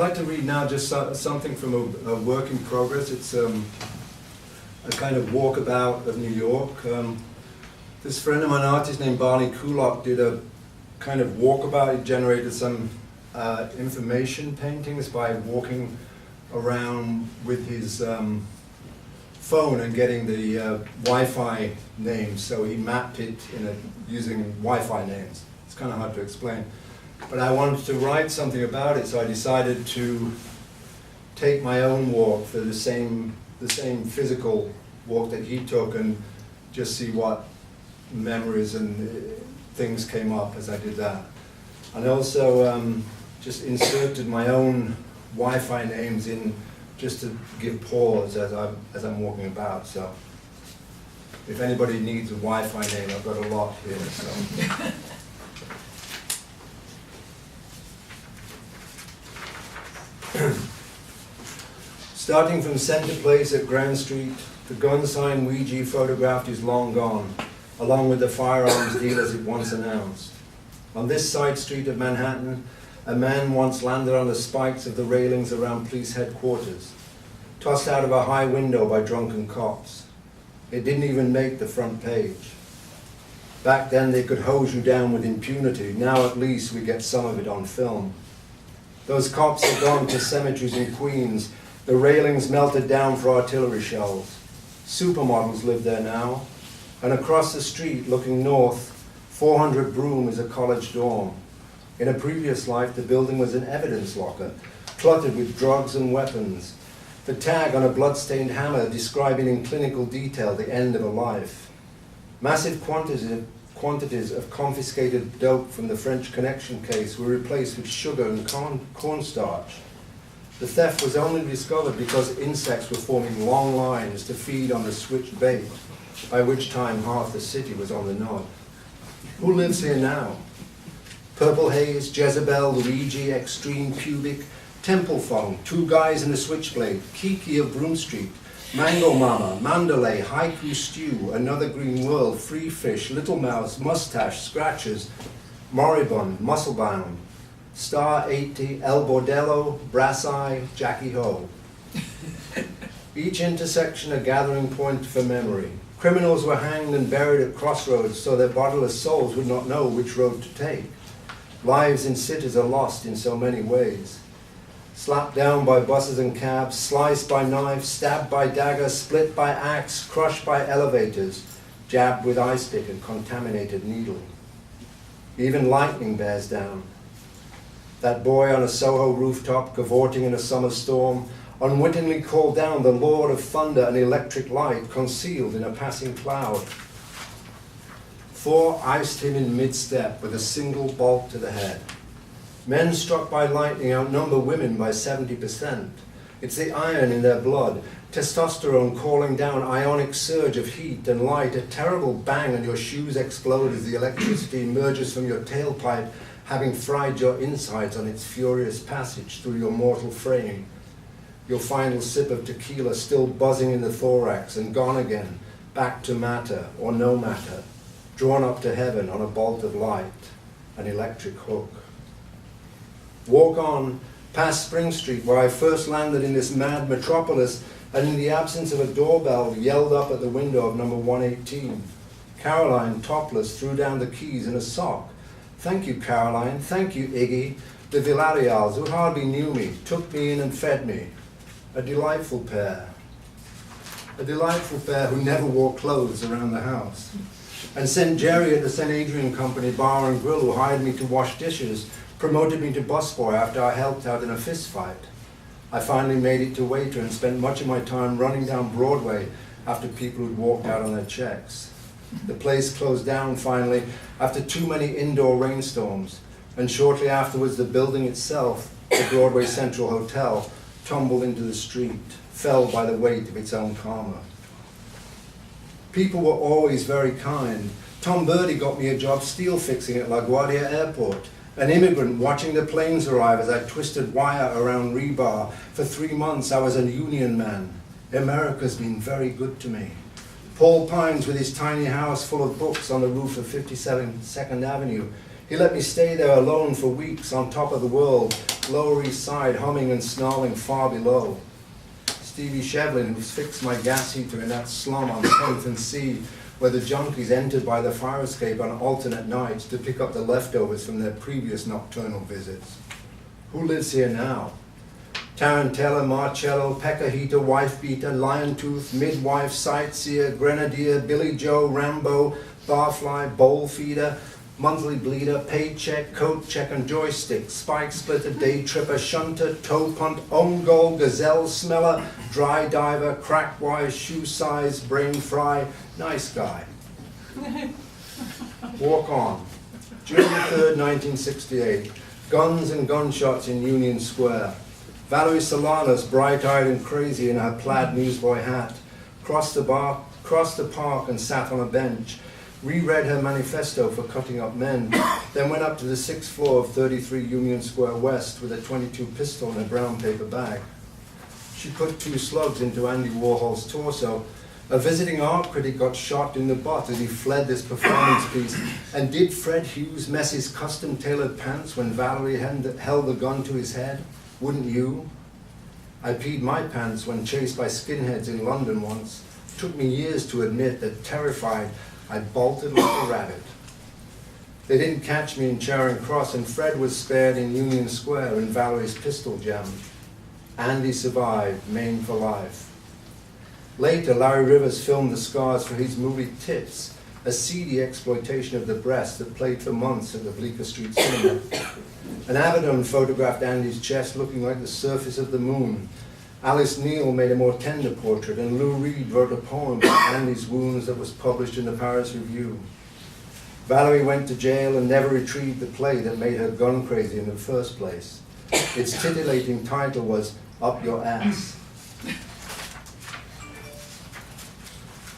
I'd like to read now just something from a work in progress. It's a kind of walkabout of New York. This friend of mine, an artist named Barney Kulak, did a kind of walkabout. He generated some information paintings by walking around with his phone and getting the Wi-Fi names. So he mapped it using Wi-Fi names. It's kind of hard to explain. But I wanted to write something about it, so I decided to take my own walk for the same physical walk that he took and just see what memories and things came up as I did that. And also just inserted my own Wi-Fi names in just to give pause as I'm walking about. So if anybody needs a Wi-Fi name, I've got a lot here. So. Starting from Center Place at Grand Street, the gun sign Ouija photographed is long gone, along with the firearms dealers it once announced. On this side street of Manhattan, a man once landed on the spikes of the railings around police headquarters, tossed out of a high window by drunken cops. It didn't even make the front page. Back then they could hose you down with impunity. Now at least we get some of it on film. Those cops had gone to cemeteries in Queens. The railings melted down for artillery shells. Supermodels live there now. And across the street, looking north, 400 Broome is a college dorm. In a previous life, the building was an evidence locker, cluttered with drugs and weapons. The tag on a blood-stained hammer describing in clinical detail the end of a life. Massive quantities of confiscated dope from the French Connection case were replaced with sugar and cornstarch. The theft was only discovered because insects were forming long lines to feed on the switched bait, by which time half the city was on the nod. Who lives here now? Purple Haze, Jezebel, Luigi, Extreme Pubic, Temple Fong, Two Guys in the Switchblade, Kiki of Broome Street, Mango Mama, Mandalay, Haiku Stew, Another Green World, Free Fish, Little Mouse, Mustache, Scratches, Moribund, Musclebound, Star 80, El Bordello, Brass Eye, Jackie Ho. Each intersection a gathering point for memory. Criminals were hanged and buried at crossroads so their bodiless souls would not know which road to take. Lives in cities are lost in so many ways. Slapped down by buses and cabs, sliced by knife, stabbed by dagger, split by axe, crushed by elevators, jabbed with ice pick and contaminated needle. Even lightning bears down. That boy on a Soho rooftop, cavorting in a summer storm, unwittingly called down the Lord of Thunder and electric light, concealed in a passing cloud. 4 iced him in mid-step with a single bolt to the head. Men struck by lightning outnumber women by 70%. It's the iron in their blood, testosterone calling down ionic surge of heat and light, a terrible bang and your shoes explode as the electricity emerges from your tailpipe, having fried your insides on its furious passage through your mortal frame. Your final sip of tequila still buzzing in the thorax and gone again, back to matter or no matter, drawn up to heaven on a bolt of light, an electric hook. Walk on, past Spring Street, where I first landed in this mad metropolis, and in the absence of a doorbell, yelled up at the window of number 118. Caroline, topless, threw down the keys in a sock. Thank you, Caroline. Thank you, Iggy. The Villarreals, who hardly knew me, took me in and fed me. A delightful pair. A delightful pair who never wore clothes around the house. And sent Jerry at the St. Adrian Company Bar and Grill, who hired me to wash dishes, promoted me to busboy after I helped out in a fist fight. I finally made it to waiter and spent much of my time running down Broadway after people who'd walked out on their checks. The place closed down finally after too many indoor rainstorms, and shortly afterwards the building itself, the Broadway Central Hotel, tumbled into the street, fell by the weight of its own karma. People were always very kind. Tom Birdie got me a job steel fixing at LaGuardia Airport, an immigrant watching the planes arrive as I twisted wire around rebar. For 3 months I was a union man. America's been very good to me. Paul Pines with his tiny house full of books on the roof of 57 Second Avenue, He let me stay there alone for weeks on top of the world, Lower East Side, humming and snarling far below. Stevie Shevlin, who's fixed my gas heater in that slum on 10th and C, where the junkies entered by the fire escape on alternate nights to pick up the leftovers from their previous nocturnal visits. Who lives here now? Tarantella, Marcello, Pecahita, wife-beater, lion-tooth, midwife, sightseer, grenadier, Billy Joe, Rambo, barfly, bowl feeder, monthly bleeder, paycheck, coat check and joystick, spike splitter, day tripper, shunter, toe punt, own goal, gazelle smeller, dry diver, crack wise, shoe size, brain fry, nice guy. Walk on. June 3rd, 1968. Guns and gunshots in Union Square. Valerie Solanas, bright-eyed and crazy in her plaid newsboy hat, crossed the park and sat on a bench, reread her manifesto for cutting up men, then went up to the 6th floor of 33 Union Square West with a .22 pistol in a brown paper bag. She put 2 slugs into Andy Warhol's torso. A visiting art critic got shot in the butt as he fled this performance piece. And did Fred Hughes mess his custom-tailored pants when Valerie held the gun to his head? Wouldn't you? I peed my pants when chased by skinheads in London once. It took me years to admit that, terrified, I bolted like a rabbit. They didn't catch me in Charing Cross, and Fred was spared in Union Square in Valerie's pistol jam. Andy survived, maimed for life. Later, Larry Rivers filmed the scars for his movie Tits, a seedy exploitation of the breast that played for months at the Bleecker Street Cinema. An Avedon photographed Andy's chest looking like the surface of the moon. Alice Neal made a more tender portrait, and Lou Reed wrote a poem about Andy's wounds that was published in the Paris Review. Valerie went to jail and never retrieved the play that made her gun crazy in the first place. Its titillating title was Up Your Ass.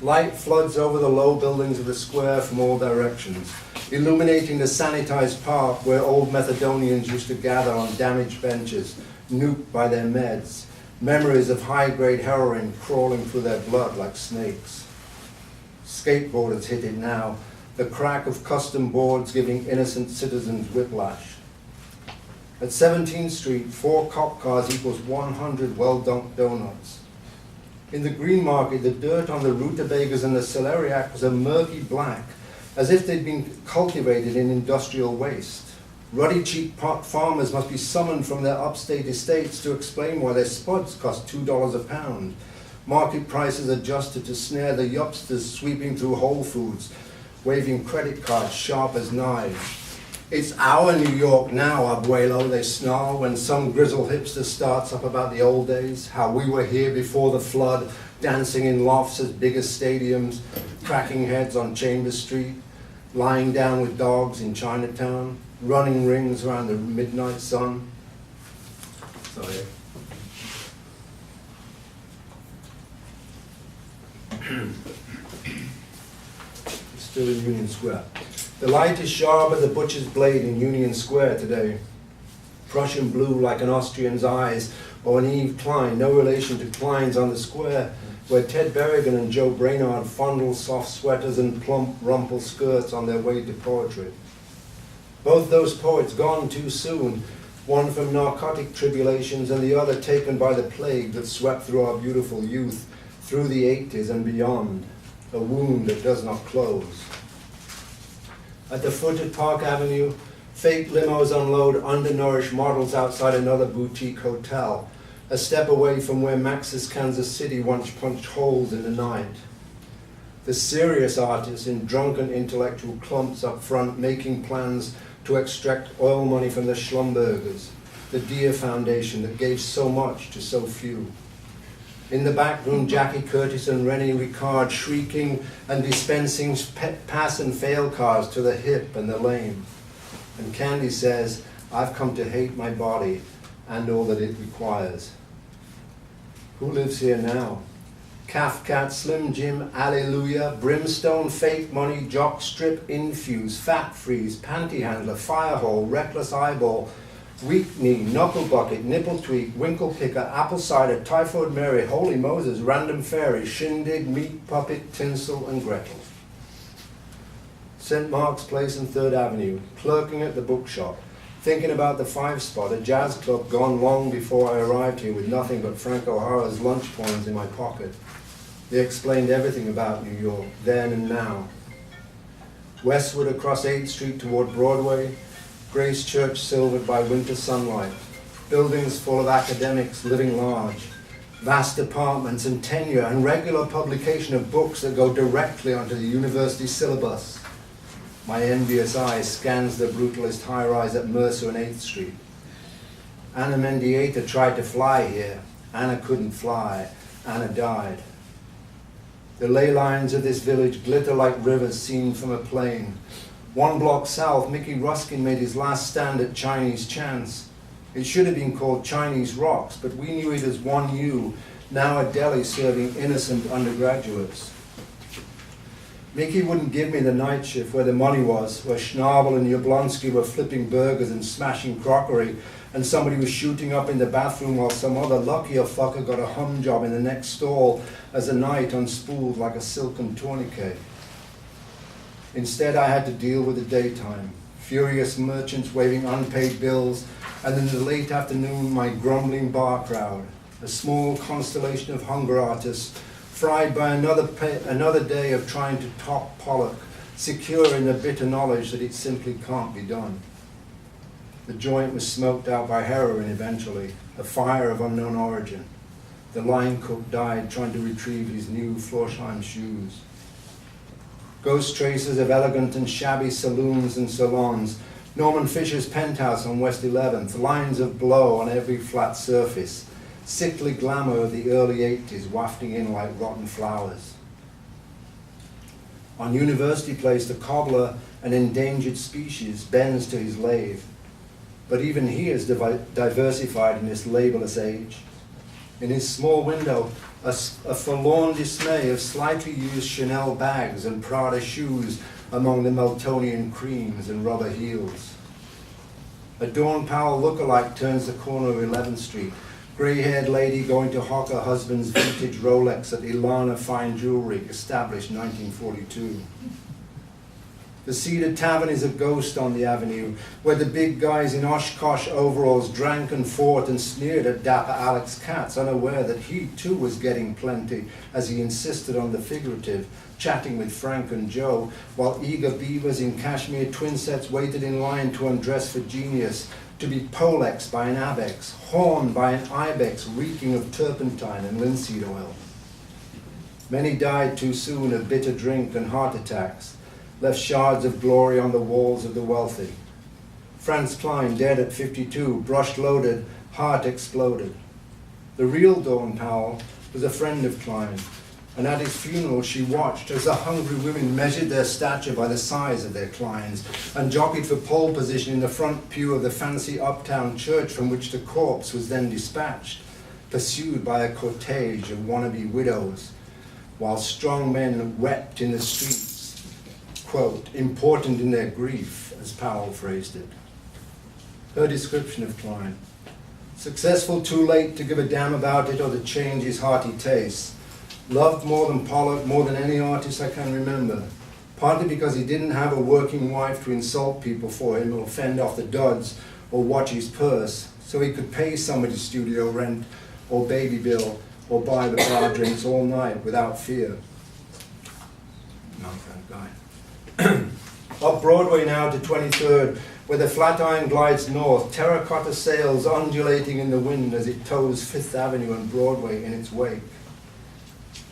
Light floods over the low buildings of the square from all directions, illuminating the sanitized park where old Methadonians used to gather on damaged benches, nuked by their meds. Memories of high-grade heroin crawling through their blood like snakes. Skateboarders hit it now, the crack of custom boards giving innocent citizens whiplash. At 17th Street, 4 cop cars equals 100 well-dunked donuts. In the Green Market, the dirt on the rutabagas and the celeriac was a murky black, as if they'd been cultivated in industrial waste. Ruddy-cheeked pot farmers must be summoned from their upstate estates to explain why their spuds cost $2 a pound. Market prices adjusted to snare the yupsters sweeping through Whole Foods, waving credit cards sharp as knives. It's our New York now, abuelo, they snarl when some grizzled hipster starts up about the old days, how we were here before the flood, dancing in lofts as big as stadiums, cracking heads on Chambers Street, lying down with dogs in Chinatown, running rings around the midnight sun. Sorry. Still in Union Square. The light is sharp as a butcher's blade in Union Square today. Prussian blue like an Austrian's eyes, or an Eve Klein, no relation to Klein's on the square, where Ted Berrigan and Joe Brainard fondle soft sweaters and plump rumpled skirts on their way to poetry. Both those poets gone too soon, one from narcotic tribulations and the other taken by the plague that swept through our beautiful youth, through the 80s and beyond, a wound that does not close. At the foot of Park Avenue, fake limos unload undernourished models outside another boutique hotel, a step away from where Max's Kansas City once punched holes in the night. The serious artists in drunken intellectual clumps up front making plans to extract oil money from the Schlumbergers, the Deere Foundation that gave so much to so few. In the back room, Jackie Curtis and Rennie Ricard shrieking and dispensing pass and fail cars to the hip and the lame. And Candy says, I've come to hate my body and all that it requires. Who lives here now? Calf Cat, Slim Jim, Alleluia, Brimstone, Fake Money, Jock Strip, Infuse, Fat Freeze, Panty Handler, Firehole, Reckless Eyeball, Weak Knee, Knuckle Bucket, Nipple Tweak, Winkle Picker, Apple Cider, Typhoid Mary, Holy Moses, Random Fairy, Shindig, Meat Puppet, Tinsel, and Gretel. St. Mark's Place and 3rd Avenue, clerking at the bookshop, thinking about the 5 Spot, a jazz club gone long before I arrived here with nothing but Frank O'Hara's lunch coins in my pocket. They explained everything about New York, then and now. Westward across 8th Street toward Broadway, Grace Church silvered by winter sunlight, buildings full of academics living large, vast apartments and tenure and regular publication of books that go directly onto the university syllabus. My envious eye scans the brutalist high-rise at Mercer and 8th Street. Anna Mendieta tried to fly here. Anna couldn't fly. Anna died. The ley lines of this village glitter like rivers seen from a plane. 1 block south, Mickey Ruskin made his last stand at Chinese Chance. It should have been called Chinese Rocks, but we knew it as 1U, now a deli serving innocent undergraduates. Mickey wouldn't give me the night shift where the money was, where Schnabel and Jablonski were flipping burgers and smashing crockery, and somebody was shooting up in the bathroom while some other luckier fucker got a hum job in the next stall as the night unspooled like a silken tourniquet. Instead, I had to deal with the daytime, furious merchants waving unpaid bills, and in the late afternoon, my grumbling bar crowd, a small constellation of hunger artists, fried by another day of trying to top Pollock, secure in the bitter knowledge that it simply can't be done. The joint was smoked out by heroin eventually, a fire of unknown origin. The line cook died trying to retrieve his new Florsheim shoes. Ghost traces of elegant and shabby saloons and salons, Norman Fisher's penthouse on West 11th, lines of blow on every flat surface, sickly glamour of the early 80s wafting in like rotten flowers. On University Place, the cobbler, an endangered species, bends to his lathe. But even he is diversified in this labelless age. In his small window, a forlorn dismay of slightly used Chanel bags and Prada shoes among the Meltonian creams and rubber heels. A Dawn Powell lookalike turns the corner of 11th Street, grey-haired lady going to hawk her husband's vintage Rolex at Ilana Fine Jewelry, established 1942. The Cedar Tavern is a ghost on the avenue, where the big guys in Oshkosh overalls drank and fought and sneered at dapper Alex Katz, unaware that he too was getting plenty, as he insisted on the figurative, chatting with Frank and Joe, while eager beavers in cashmere twin sets waited in line to undress for genius, to be polexed by an abex, horned by an ibex reeking of turpentine and linseed oil. Many died too soon of bitter drink and heart attacks, left shards of glory on the walls of the wealthy. Franz Klein, dead at 52, brush loaded, heart exploded. The real Dawn Powell was a friend of Klein, and at his funeral she watched as the hungry women measured their stature by the size of their Kleins and jockeyed for pole position in the front pew of the fancy uptown church from which the corpse was then dispatched, pursued by a cortege of wannabe widows, while strong men wept in the streets, quote, important in their grief, as Powell phrased it. Her description of Klein: successful too late to give a damn about it or to change his hearty tastes. Loved more than Pollock, more than any artist I can remember, partly because he didn't have a working wife to insult people for him or fend off the duds or watch his purse, so he could pay somebody's studio rent or baby bill or buy the bar drinks all night without fear. Not that guy. Up Broadway now to 23rd, where the Flatiron glides north, terracotta sails undulating in the wind as it tows 5th Avenue and Broadway in its wake.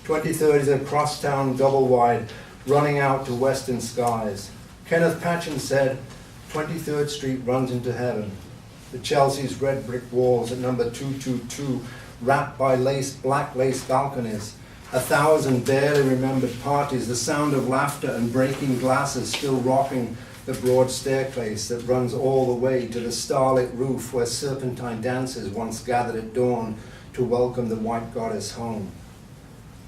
23rd is a crosstown double wide running out to western skies. Kenneth Patchen said, 23rd Street runs into heaven. The Chelsea's red brick walls at number 222, wrapped by black lace balconies. 1,000 barely remembered parties, the sound of laughter and breaking glasses still rocking the broad staircase that runs all the way to the starlit roof where serpentine dancers once gathered at dawn to welcome the white goddess home.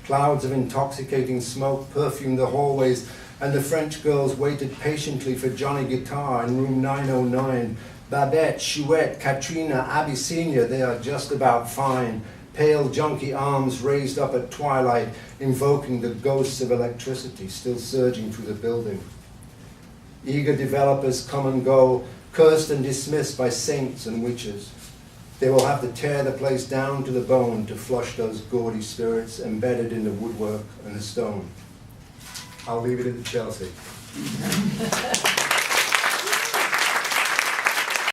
Clouds of intoxicating smoke perfumed the hallways, and the French girls waited patiently for Johnny Guitar in room 909. Babette, Chouette, Katrina, Abyssinia, they are just about fine. Pale, junky arms raised up at twilight, invoking the ghosts of electricity still surging through the building. Eager developers come and go, cursed and dismissed by saints and witches. They will have to tear the place down to the bone to flush those gaudy spirits embedded in the woodwork and the stone. I'll leave it at Chelsea.